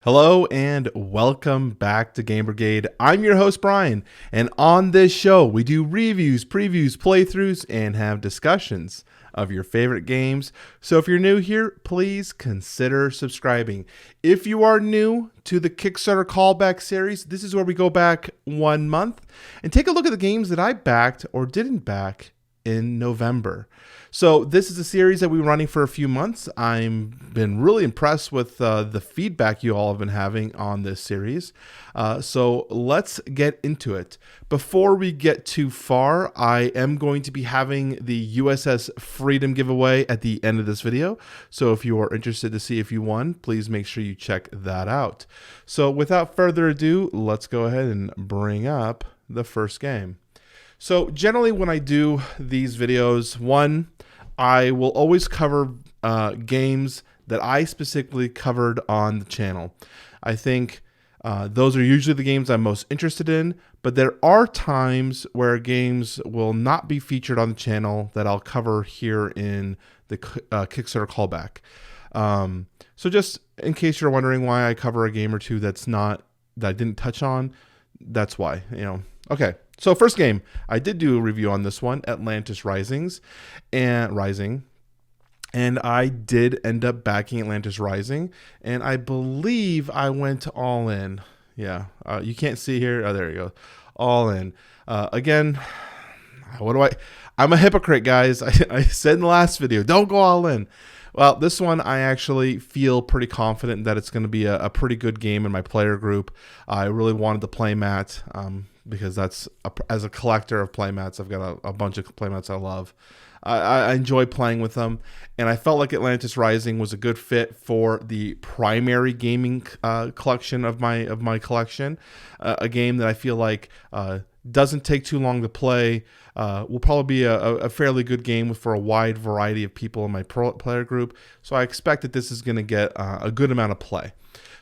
Hello and welcome back to Game Brigade. I'm your host Brian, and on this show we do reviews, previews, playthroughs, and have discussions of your favorite games. So if you're new here, please consider subscribing. If you are new to the Kickstarter callback series, this is where we go back 1 month and take a look at the games that I backed or didn't back in November. So this is a series that we've been running for a few months. I've been really impressed with the feedback you all have been having on this series. So let's get into it. Before we get too far, I am going to be having the USS Freedom giveaway at the end of this video. So if you are interested to see if you won, please make sure you check that out. So without further ado, let's go ahead and bring up the first game. So generally when I do these videos, I will always cover games that I specifically covered on the channel. I think those are usually the games I'm most interested in, but there are times where games will not be featured on the channel that I'll cover here in the Kickstarter callback. So just in case you're wondering why I cover a game or two that I didn't touch on, that's why, Okay. So first game, I did do a review on this one, Atlantis Rising, and I did end up backing Atlantis Rising, and I believe I went all in. Yeah, you can't see here. Oh, there you go, all in. Again, I'm a hypocrite, guys. I said in the last video, don't go all in. Well, this one I actually feel pretty confident that it's going to be a pretty good game in my player group. I really wanted the playmat because as a collector of playmats, I've got a bunch of playmats I love. I enjoy playing with them, and I felt like Atlantis Rising was a good fit for the primary gaming collection of my collection. A game that I feel like doesn't take too long to play, will probably be a fairly good game for a wide variety of people in my player group. So I expect that this is going to get a good amount of play.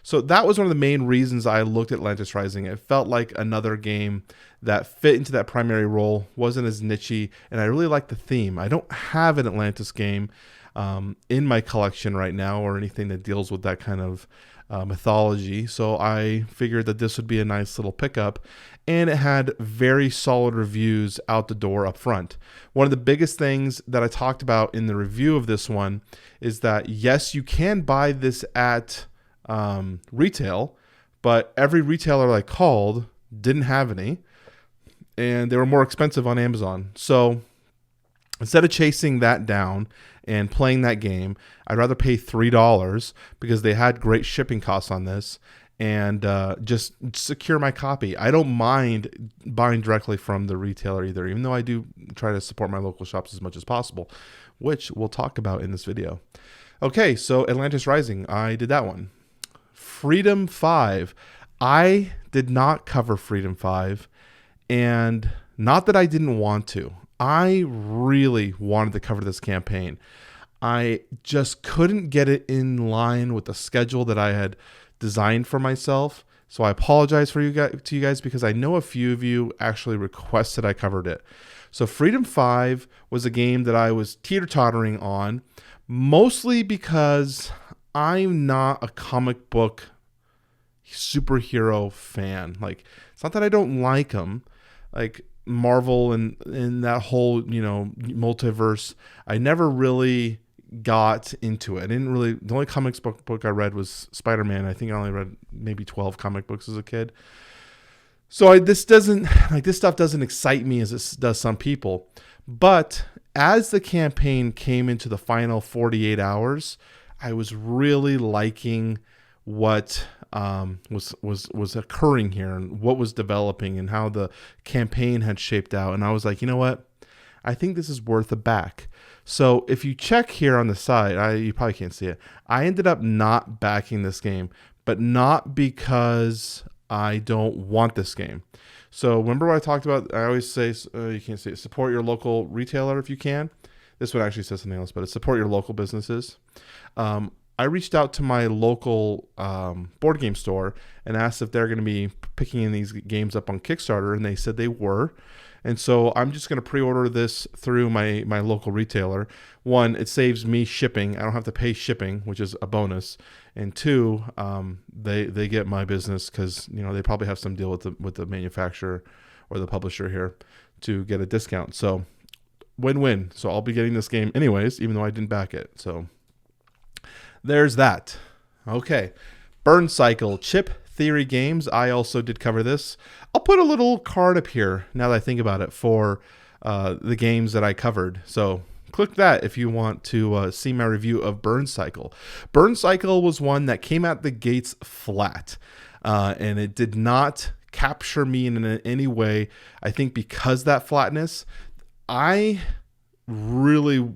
So that was one of the main reasons I looked at Atlantis Rising. It felt like another game that fit into that primary role, wasn't as nichey, and I really liked the theme. I don't have an Atlantis game in my collection right now or anything that deals with that kind of mythology, so I figured that this would be a nice little pickup, and it had very solid reviews out the door up front. One of the biggest things that I talked about in the review of this one is that yes, you can buy this at retail, but every retailer I called didn't have any, and they were more expensive on Amazon. So instead of chasing that down and playing that game, I'd rather pay $3 because they had great shipping costs on this, and just secure my copy. I don't mind buying directly from the retailer either, even though I do try to support my local shops as much as possible, which we'll talk about in this video. Okay, so Atlantis Rising, I did that one. Freedom 5. I did not cover Freedom 5, and not that I didn't want to. I really wanted to cover this campaign. I just couldn't get it in line with the schedule that I had designed for myself. So I apologize to you guys because I know a few of you actually requested I covered it. So Freedom 5 was a game that I was teeter-tottering on, mostly because I'm not a comic book superhero fan. Like, it's not that I don't like them. Like Marvel and that whole, multiverse, I never really got into it. The only comics book I read was Spider-Man. I think I only read maybe 12 comic books as a kid. So this stuff doesn't excite me as it does some people. But as the campaign came into the final 48 hours, I was really liking what was occurring here and what was developing and how the campaign had shaped out. And I was like, you know what? I think this is worth a back. So if you check here on the side, you probably can't see it. I ended up not backing this game, but not because I don't want this game. So remember what I talked about? I always say, you can't see it, support your local retailer if you can. This one actually says something else, but it's support your local businesses. I reached out to my local board game store and asked if they're going to be picking these games up on Kickstarter, and they said they were. And so I'm just going to pre-order this through my local retailer. One, it saves me shipping. I don't have to pay shipping, which is a bonus. And two, they get my business because they probably have some deal with the manufacturer or the publisher here to get a discount. So win-win. So I'll be getting this game anyways, even though I didn't back it. So there's that. Okay. Burncycle, Chip Theory Games. I also did cover this. I'll put a little card up here now that I think about it for the games that I covered. So click that if you want to see my review of Burncycle. Burncycle was one that came out the gates flat, and it did not capture me in any way. I think because that flatness, I know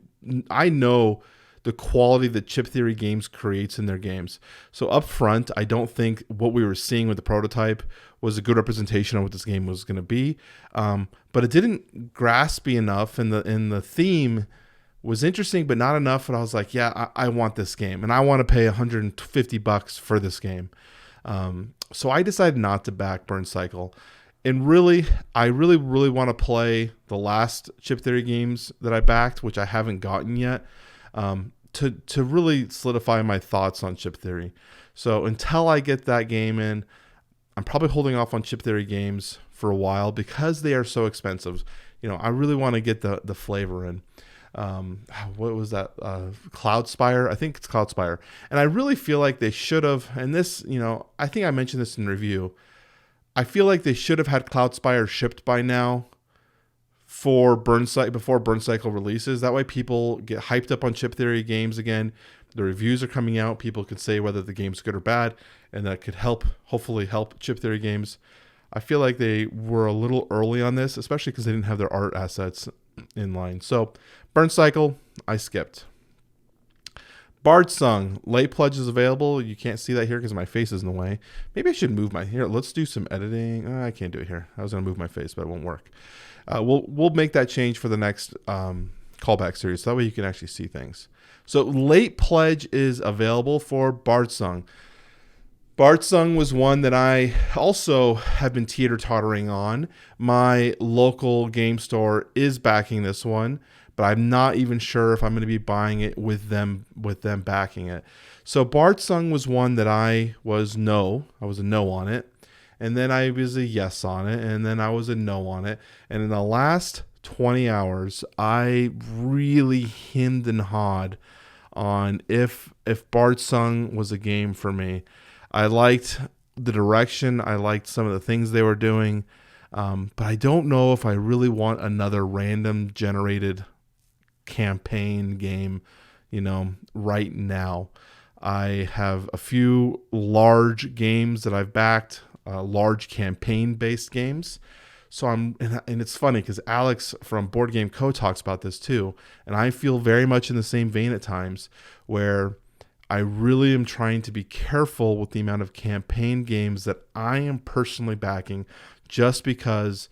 the quality that Chip Theory Games creates in their games. So up front, I don't think what we were seeing with the prototype was a good representation of what this game was going to be. But it didn't grasp me enough, and the theme was interesting, but not enough. And I was like, yeah, I want this game, and I want to pay $150 for this game. So I decided not to back Burncycle. And really, I really want to play the last Chip Theory games that I backed, which I haven't gotten yet, to really solidify my thoughts on Chip Theory. So until I get that game in, I'm probably holding off on Chip Theory games for a while because they are so expensive. I really want to get the flavor in. What was that? Cloudspire? I think it's Cloudspire. And I really feel like they should have, and this, I think I mentioned this in review. I feel like they should have had Cloudspire shipped by now before Burncycle releases. That way people get hyped up on Chip Theory games again. The reviews are coming out. People can say whether the game's good or bad, and that could hopefully help Chip Theory games. I feel like they were a little early on this, especially because they didn't have their art assets in line. So Burncycle, I skipped. Bardsung, late pledge is available. You can't see that here because my face is in the way. Maybe I should move here. Let's do some editing. I can't do it here. I was going to move my face, but it won't work. We'll make that change for the next callback series. So that way you can actually see things. So late pledge is available for Bardsung. Bardsung was one that I also have been teeter-tottering on. My local game store is backing this one, but I'm not even sure if I'm going to be buying it with them backing it. So Bardsung was one that I was a no on it, and then I was a yes on it, and then I was a no on it. And in the last 20 hours, I really hemmed and hawed on if Bardsung was a game for me. I liked the direction. I liked some of the things they were doing, but I don't know if I really want another random generated campaign game, right now. I have a few large games that I've backed, large campaign-based games. So and it's funny because Alex from Board Game Co. talks about this too, and I feel very much in the same vein at times where I really am trying to be careful with the amount of campaign games that I am personally backing, just because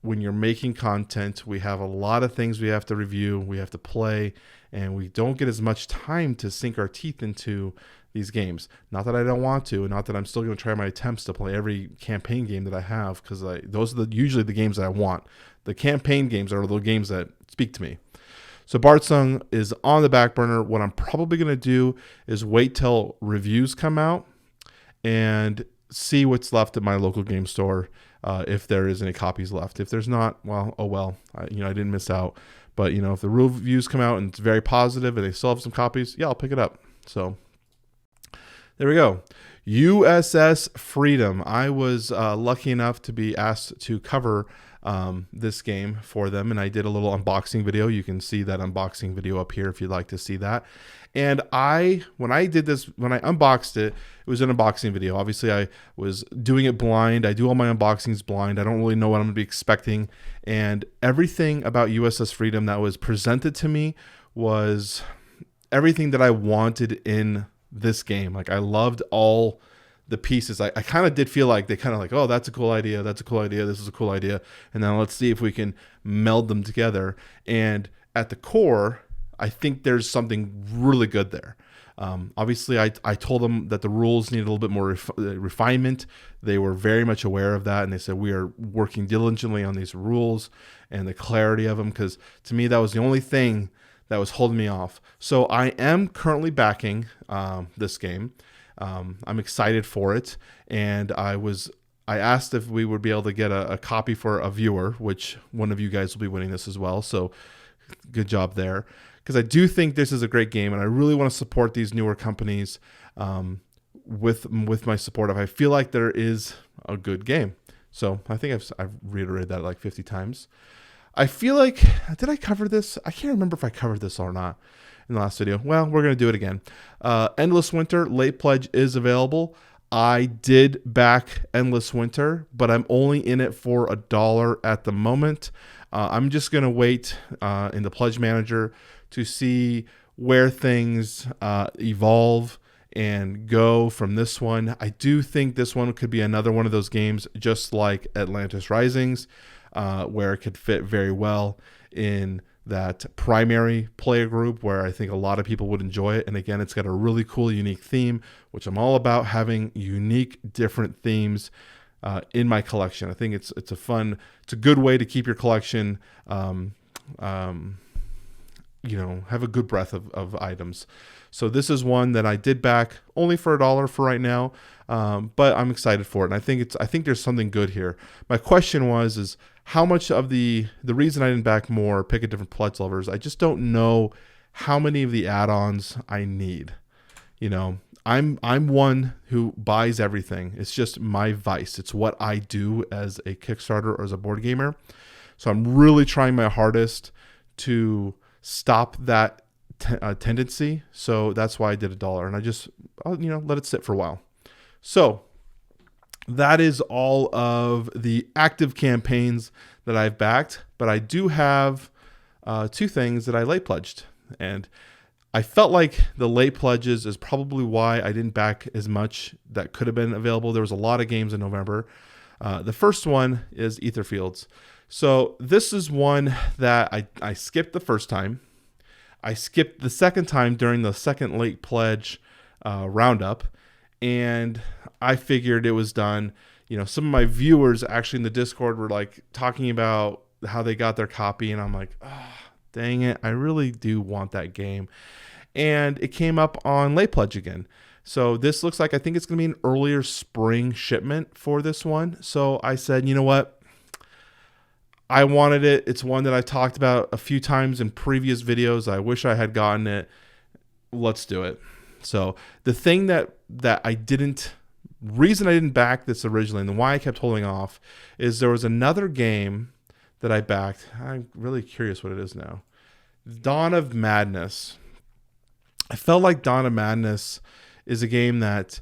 when you're making content, we have a lot of things we have to review, we have to play, and we don't get as much time to sink our teeth into these games. Not that I don't want to, and not that I'm still going to try my attempts to play every campaign game that I have, because those are usually the games that I want. The campaign games are the games that speak to me. So Bardsung is on the back burner. What I'm probably going to do is wait till reviews come out and see what's left at my local game store, if there is any copies left. If there's not, well, oh well. I didn't miss out. But, if the reviews come out and it's very positive and they still have some copies, yeah, I'll pick it up. So there we go. USS Freedom. I was lucky enough to be asked to cover this game for them, and I did a little unboxing video. You can see that unboxing video up here if you'd like to see that. And when I unboxed it, it was an unboxing video. Obviously, I was doing it blind. I do all my unboxings blind. I don't really know what I'm going to be expecting. And everything about USS Freedom that was presented to me was everything that I wanted in this game. Like, I loved all the pieces. I kind of did feel like they kind of like, oh, that's a cool idea. That's a cool idea. This is a cool idea. And then let's see if we can meld them together. And at the core, I think there's something really good there. Obviously, I told them that the rules needed a little bit more refinement. They were very much aware of that, and they said we are working diligently on these rules and the clarity of them, because to me that was the only thing that was holding me off. So I am currently backing this game. I'm excited for it, and I asked if we would be able to get a copy for a viewer, which one of you guys will be winning this as well. So good job there, because I do think this is a great game, and I really want to support these newer companies with my support. If I feel like there is a good game, so I think I've reiterated that like 50 times. I feel like, did I cover this? I can't remember if I covered this or not in the last video. Well, we're going to do it again. Endless Winter late pledge is available. I did back Endless Winter, but I'm only in it for $1 at the moment. I'm just going to wait in the pledge manager to see where things evolve and go from this one. I do think this one could be another one of those games, just like Atlantis Risings, where it could fit very well in that primary player group where I think a lot of people would enjoy it. And again, it's got a really cool, unique theme, which I'm all about, having unique, different themes in my collection. I think it's a good way to keep your collection, have a good breadth of items. So this is one that I did back only for $1 for right now, but I'm excited for it. And I think there's something good here. My question is how much of the reason I didn't back more, pick a different pledge levels, I just don't know how many of the add-ons I need. I'm one who buys everything. It's just my vice. It's what I do as a Kickstarter or as a board gamer. So I'm really trying my hardest to stop that tendency. So that's why I did $1, and I'll let it sit for a while. So that is all of the active campaigns that I've backed, but I do have 2 things that I late pledged, and I felt like the late pledges is probably why I didn't back as much that could have been available. There was a lot of games in November. The first one is Etherfields. So this is one that I skipped the first time. I skipped the second time during the second late pledge roundup, and I figured it was done. Some of my viewers actually in the Discord were like talking about how they got their copy, and I'm like, oh, dang it, I really do want that game. And it came up on late pledge again. So this looks like, I think it's going to be an earlier spring shipment for this one. So I said, you know what? I wanted it. It's one that I talked about a few times in previous videos. I wish I had gotten it. Let's do it. So the thing reason I didn't back this originally, and why I kept holding off, is there was another game that I backed. I'm really curious what it is now. Dawn of Madness. I felt like Dawn of Madness is a game that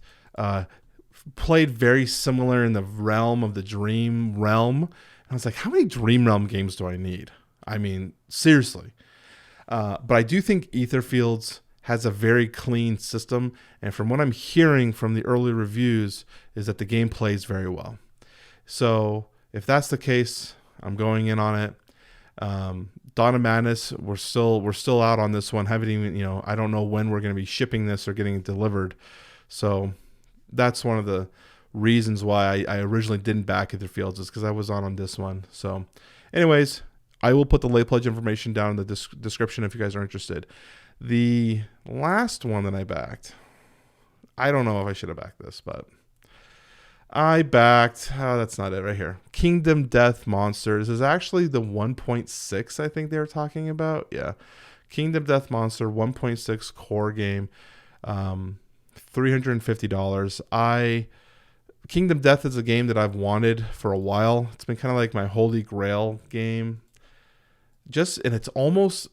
played very similar in the realm of the Dream Realm. And I was like, how many Dream Realm games do I need? I mean, seriously. But I do think Etherfields has a very clean system. And from what I'm hearing from the early reviews is that the game plays very well. So if that's the case, I'm going in on it. Dawn of Madness, we're still out on this one. Haven't even, I don't know when we're going to be shipping this or getting it delivered. So that's one of the reasons why I originally didn't back Etherfields, is because I was on this one. So anyways, I will put the late pledge information down in the description if you guys are interested. The last one that I backed, I don't know if I should have backed this, but I backed, that's not it right here. Kingdom Death Monsters is actually the 1.6 I think they were talking about. Yeah. Kingdom Death Monster 1.6 core game, $350. Kingdom Death is a game that I've wanted for a while. It's been kind of like my holy grail game. And it's almost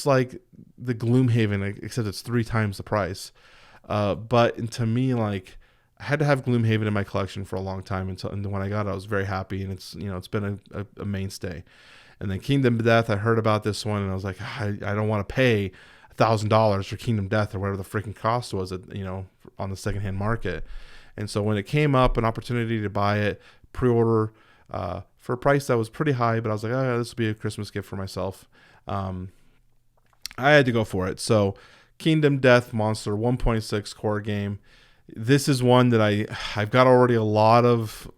like the Gloomhaven, except it's 3 times the price. But to me, like, I had to have Gloomhaven in my collection for a long time, and when I got it, I was very happy, and it's been a mainstay. And then Kingdom Death, I heard about this one, and I was like, I don't want to pay $1,000 for Kingdom Death or whatever the freaking cost was, on the secondhand market. And so when it came up, an opportunity to buy it, pre-order, for a price that was pretty high, but I was like, oh, this will be a Christmas gift for myself. I had to go for it. So Kingdom Death Monster 1.6 core game. This is one that I've got already a lot of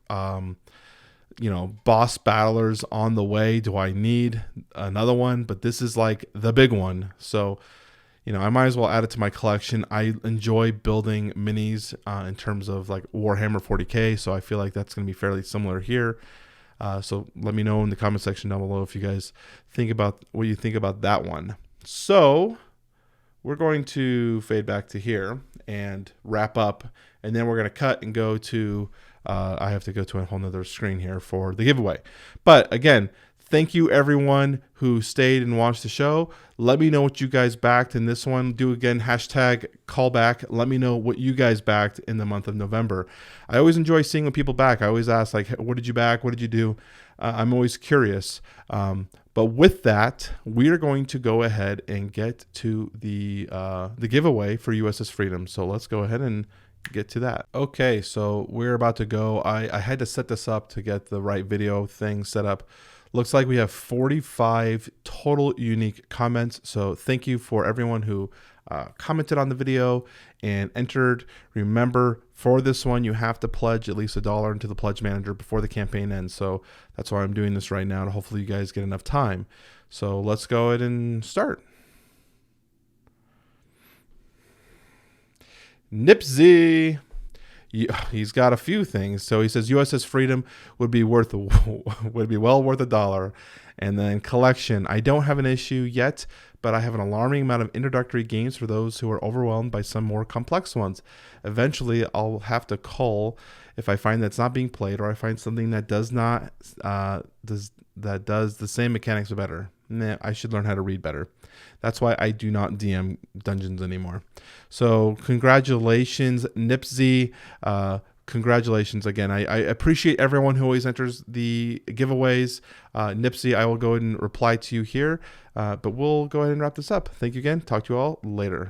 boss battlers on the way. Do I need another one? But this is like the big one. So, I might as well add it to my collection. I enjoy building minis in terms of like Warhammer 40K. So I feel like that's going to be fairly similar here. So let me know in the comment section down below if you guys think about what you think about that one. So we're going to fade back to here and wrap up. And then we're going to cut and go to, I have to go to a whole nother screen here for the giveaway. But again, thank you everyone who stayed and watched the show. Let me know what you guys backed in this one. Do again, hashtag callback. Let me know what you guys backed in the month of November. I always enjoy seeing what people back. I always ask like, what did you back? What did you do? I'm always curious. But with that, we are going to go ahead and get to the giveaway for USS Freedom. So let's go ahead and get to that. Okay, so we're about to go. I had to set this up to get the right video thing set up. Looks like we have 45 total unique comments. So thank you for everyone who commented on the video and entered. Remember, for this one, you have to pledge at least $1 into the pledge manager before the campaign ends. So that's why I'm doing this right now, to hopefully you guys get enough time. So let's go ahead and start. Nipsey. He's got a few things. So he says USS Freedom would be well worth $1. And then collection. I don't have an issue yet, but I have an alarming amount of introductory games for those who are overwhelmed by some more complex ones. Eventually, I'll have to cull if I find that's not being played, or I find something that does the same mechanics but better. Nah, I should learn how to read better. That's why I do not DM dungeons anymore. So congratulations, Nipsey. Congratulations again. I appreciate everyone who always enters the giveaways. Nipsey, I will go ahead and reply to you here. But we'll go ahead and wrap this up. Thank you again. Talk to you all later.